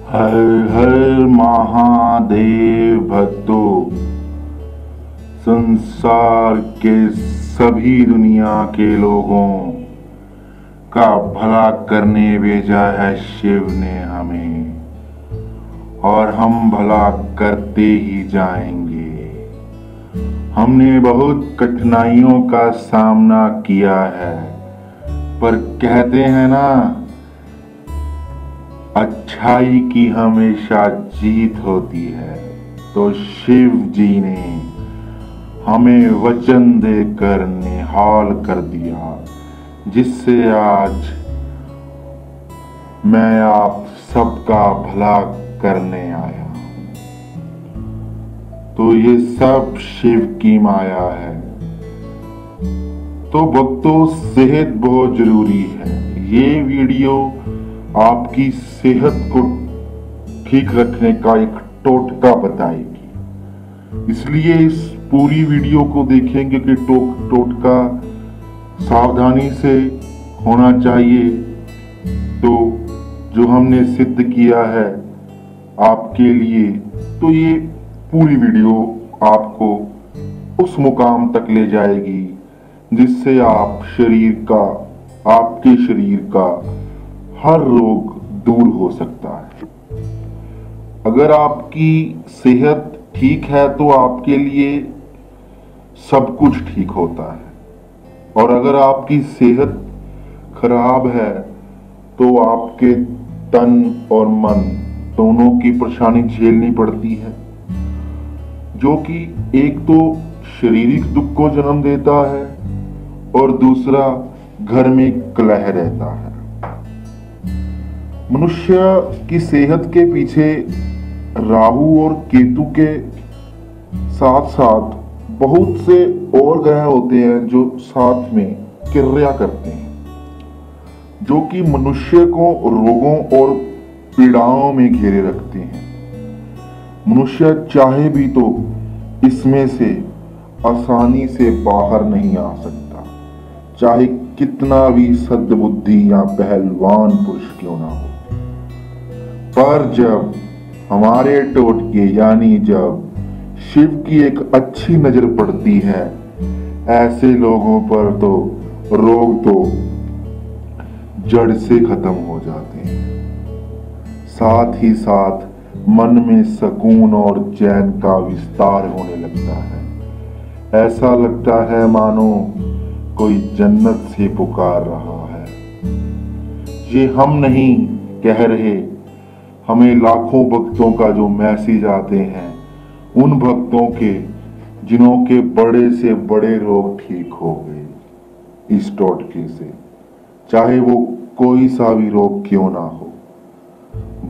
हर हर महादेव भक्तों, संसार के सभी दुनिया के लोगों का भला करने भेजा है शिव ने हमें, और हम भला करते ही जाएंगे। हमने बहुत कठिनाइयों का सामना किया है, पर कहते हैं ना, अच्छाई की हमेशा जीत होती है। तो शिव जी ने हमें वचन देकर निहाल कर दिया, जिससे आज मैं आप सबका भला करने आया। तो ये सब शिव की माया है। तो भक्तों, सेहत बहुत जरूरी है। ये वीडियो आपकी सेहत को ठीक रखने का एक टोटका बताएगी, इसलिए इस पूरी वीडियो को देखेंगे कि टोटका सावधानी से होना चाहिए। तो जो हमने सिद्ध किया है आपके लिए, तो ये पूरी वीडियो आपको उस मुकाम तक ले जाएगी जिससे आपके शरीर का हर रोग दूर हो सकता है। अगर आपकी सेहत ठीक है तो आपके लिए सब कुछ ठीक होता है, और अगर आपकी सेहत खराब है तो आपके तन और मन दोनों की परेशानी झेलनी पड़ती है, जो कि एक तो शारीरिक दुख को जन्म देता है और दूसरा घर में कलह रहता है। मनुष्य की सेहत के पीछे राहु और केतु के साथ साथ बहुत से और ग्रह होते हैं जो साथ में क्रिया करते हैं, जो कि मनुष्य को रोगों और पीड़ाओं में घेरे रखते हैं। मनुष्य चाहे भी तो इसमें से आसानी से बाहर नहीं आ सकता, चाहे कितना भी सद्बुद्धि या पहलवान पुरुष क्यों ना हो। पर जब हमारे टोटके यानी जब शिव की एक अच्छी नजर पड़ती है, ऐसे लोगों पर तो रोग तो जड़ से खत्म हो जाते हैं। साथ ही साथ मन में सुकून और चैन का विस्तार होने लगता है। ऐसा लगता है मानो कोई जन्नत से पुकार रहा है। ये हम नहीं कह रहे, हमें लाखों भक्तों का जो मैसेज आते हैं, उन भक्तों के जिन्हों के बड़े से बड़े रोग ठीक हो गए इस टोटके से, चाहे वो कोई सा भी रोग क्यों ना हो।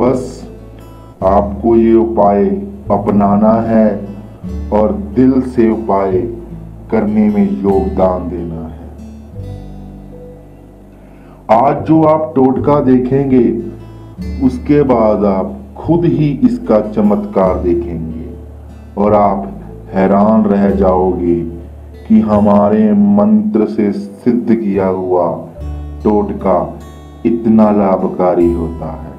बस आपको ये उपाय अपनाना है और दिल से उपाय करने में योगदान देना है। आज जो आप टोटका देखेंगे, उसके बाद आप खुद ही इसका चमत्कार देखेंगे और आप हैरान रह जाओगे कि हमारे मंत्र से सिद्ध किया हुआ टोटका इतना लाभकारी होता है।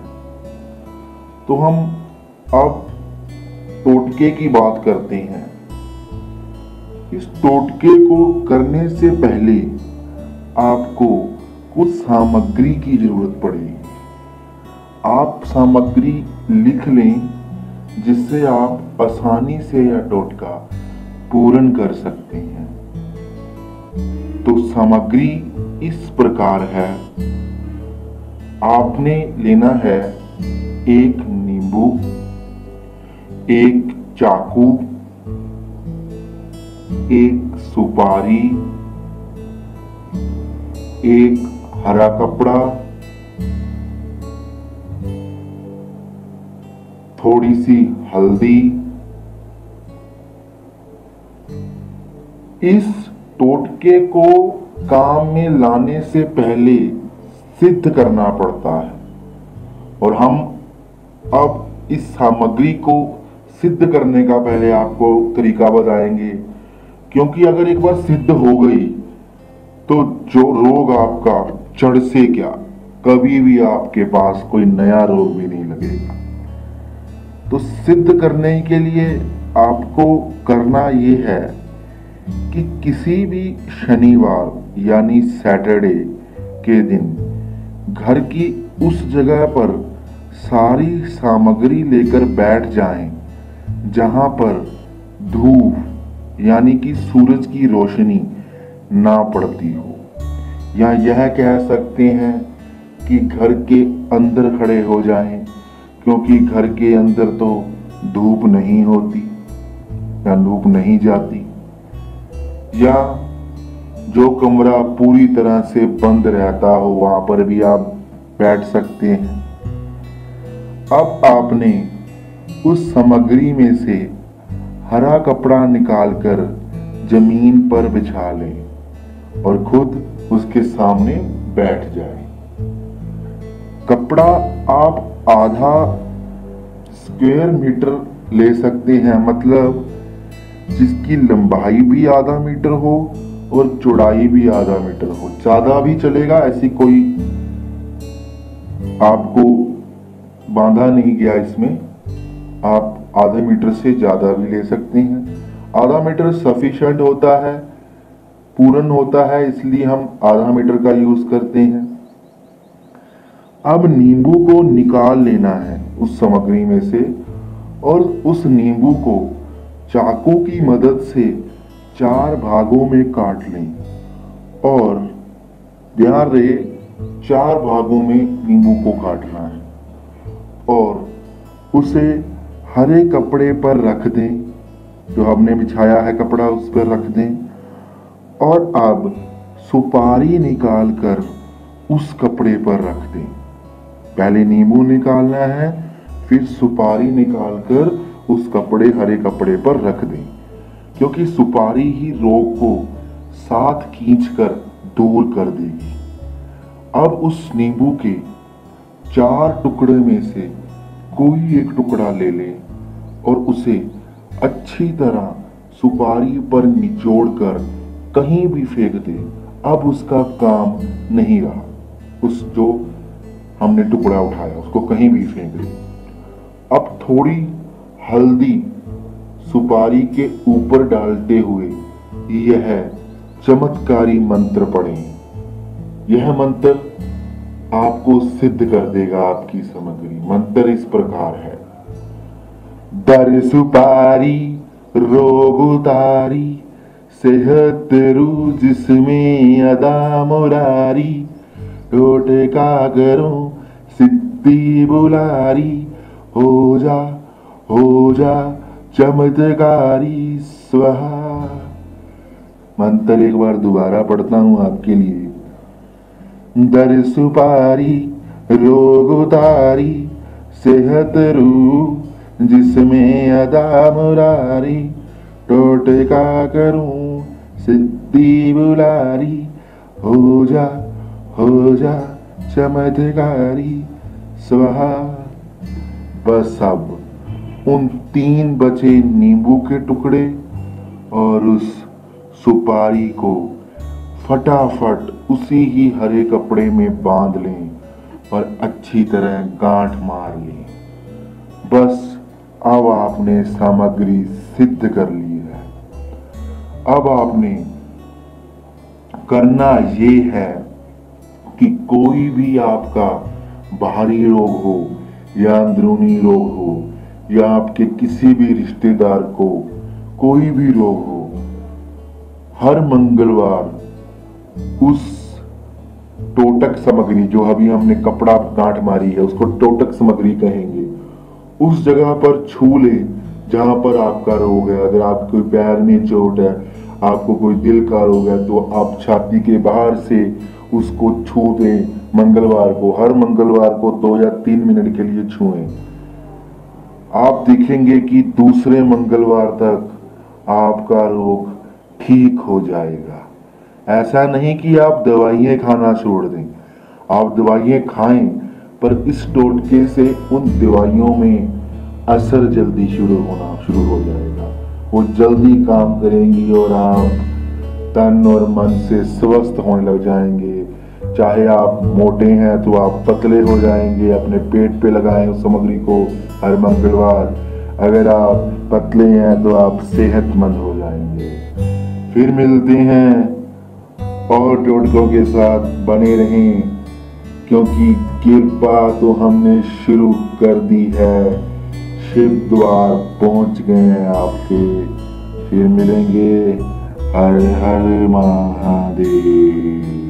तो हम अब टोटके की बात करते हैं। इस टोटके को करने से पहले आपको कुछ सामग्री की जरूरत पड़ेगी। आप सामग्री लिख लें, जिससे आप आसानी से यह टोटका पूर्ण कर सकते हैं। तो सामग्री इस प्रकार है। आपने लेना है एक नींबू, एक चाकू, एक सुपारी, एक हरा कपड़ा, थोड़ी सी हल्दी। इस टोटके को काम में लाने से पहले सिद्ध करना पड़ता है, और हम अब इस सामग्री को सिद्ध करने का पहले आपको तरीका बताएंगे, क्योंकि अगर एक बार सिद्ध हो गई तो जो रोग आपका जड़ से क्या, कभी भी आपके पास कोई नया रोग भी नहीं लगेगा। तो सिद्ध करने के लिए आपको करना ये है कि किसी भी शनिवार यानी सैटरडे के दिन घर की उस जगह पर सारी सामग्री लेकर बैठ जाएं जहां पर धूप यानी कि सूरज की रोशनी ना पड़ती हो, या यह कह सकते हैं कि घर के अंदर खड़े हो जाएं, क्योंकि घर के अंदर तो धूप नहीं होती या धूप नहीं जाती, या जो कमरा पूरी तरह से बंद रहता हो वहां पर भी आप बैठ सकते हैं। अब आपने उस सामग्री में से हरा कपड़ा निकालकर जमीन पर बिछा लें और खुद उसके सामने बैठ जाएं। कपड़ा आप आधा स्क्वायर मीटर ले सकते हैं, मतलब जिसकी लंबाई भी आधा मीटर हो और चौड़ाई भी आधा मीटर हो। ज्यादा भी चलेगा, ऐसी कोई आपको बांधा नहीं गया इसमें, आप आधे मीटर से ज्यादा भी ले सकते हैं। आधा मीटर सफिशिएंट होता है, पूर्ण होता है, इसलिए हम आधा मीटर का यूज करते हैं। अब नींबू को निकाल लेना है उस सामग्री में से और उस नींबू को चाकू की मदद से 4 भागों में काट लें और ध्यान रहे 4 भागों में नींबू को काटना है और उसे हरे कपड़े पर रख दें, जो हमने बिछाया है कपड़ा उस पर रख दें। और अब सुपारी निकाल कर उस कपड़े पर रख दें। पहले नींबू निकालना है, फिर सुपारी निकालकर उस कपड़े हरे कपड़े पर रख दें, क्योंकि सुपारी ही रोग को साथ खींचकर दूर कर देगी। अब उस नींबू के 4 टुकड़े में से कोई एक टुकड़ा ले लें और उसे अच्छी तरह सुपारी पर निचोड़कर कहीं भी फेंक दें। अब उसका काम नहीं रहा, उस जो हमने टुकड़ा उठाया उसको कहीं भी फेंक दें। अब थोड़ी हल्दी सुपारी के ऊपर डालते हुए यह चमत्कारी मंत्र पढ़ें। यह मंत्र आपको सिद्ध कर देगा आपकी सामग्री। मंत्र इस प्रकार है: दर सुपारी रोग उतारी, सेहत रू जिसमें अदा मुरारी, टोटका करो सिद्धि बुलारी, हो जा चमत्कारी स्वाहा। मंत्र एक बार दोबारा पढ़ता हूं आपके लिए। दर सुपारी रोग उतारी, सेहत रू जिसमें अदा मुरारी, टोटका करूं सिद्धि बुलारी, हो जा चमत्कारी स्वाहा। बस अब उन 3 बचे नींबू के टुकड़े और उस सुपारी को फटाफट उसी ही हरे कपड़े में बांध लें और अच्छी तरह गांठ मार लें। बस अब आपने सामग्री सिद्ध कर ली है। अब आपने करना ये है कि कोई भी आपका बाहरी रोग हो या अंदरूनी रोग हो या आपके किसी भी रिश्तेदार को कोई भी रोग हो, हर मंगलवार उस टोटक सामग्री, जो अभी हमने कपड़ा गांठ मारी है उसको टोटक सामग्री कहेंगे, उस जगह पर छू ले जहां पर आपका रोग है। अगर आपको पैर में चोट है, आपको कोई दिल का रोग है, तो आप छाती के बाहर से उसको छू दें मंगलवार को। हर मंगलवार को 2 या 3 मिनट के लिए छुएं। आप देखेंगे कि दूसरे मंगलवार तक आपका रोग ठीक हो जाएगा। ऐसा नहीं कि आप दवाइयां खाना छोड़ दें, आप दवाइयां खाएं, पर इस टोटके से उन दवाइयों में असर जल्दी शुरू हो जाएगा। वो जल्दी काम करेंगी और आप तन और मन से स्वस्थ होने लग जाएंगे। चाहे आप मोटे हैं तो आप पतले हो जाएंगे, अपने पेट पे लगाएं उस सामग्री को हर मंगलवार। अगर आप पतले हैं तो आप सेहतमंद हो जाएंगे। फिर मिलते हैं और टोटकों के साथ, बने रहें क्योंकि कृपा तो हमने शुरू कर दी है, शिव द्वार पहुंच गए हैं आपके। फिर मिलेंगे। हर हर महादेव।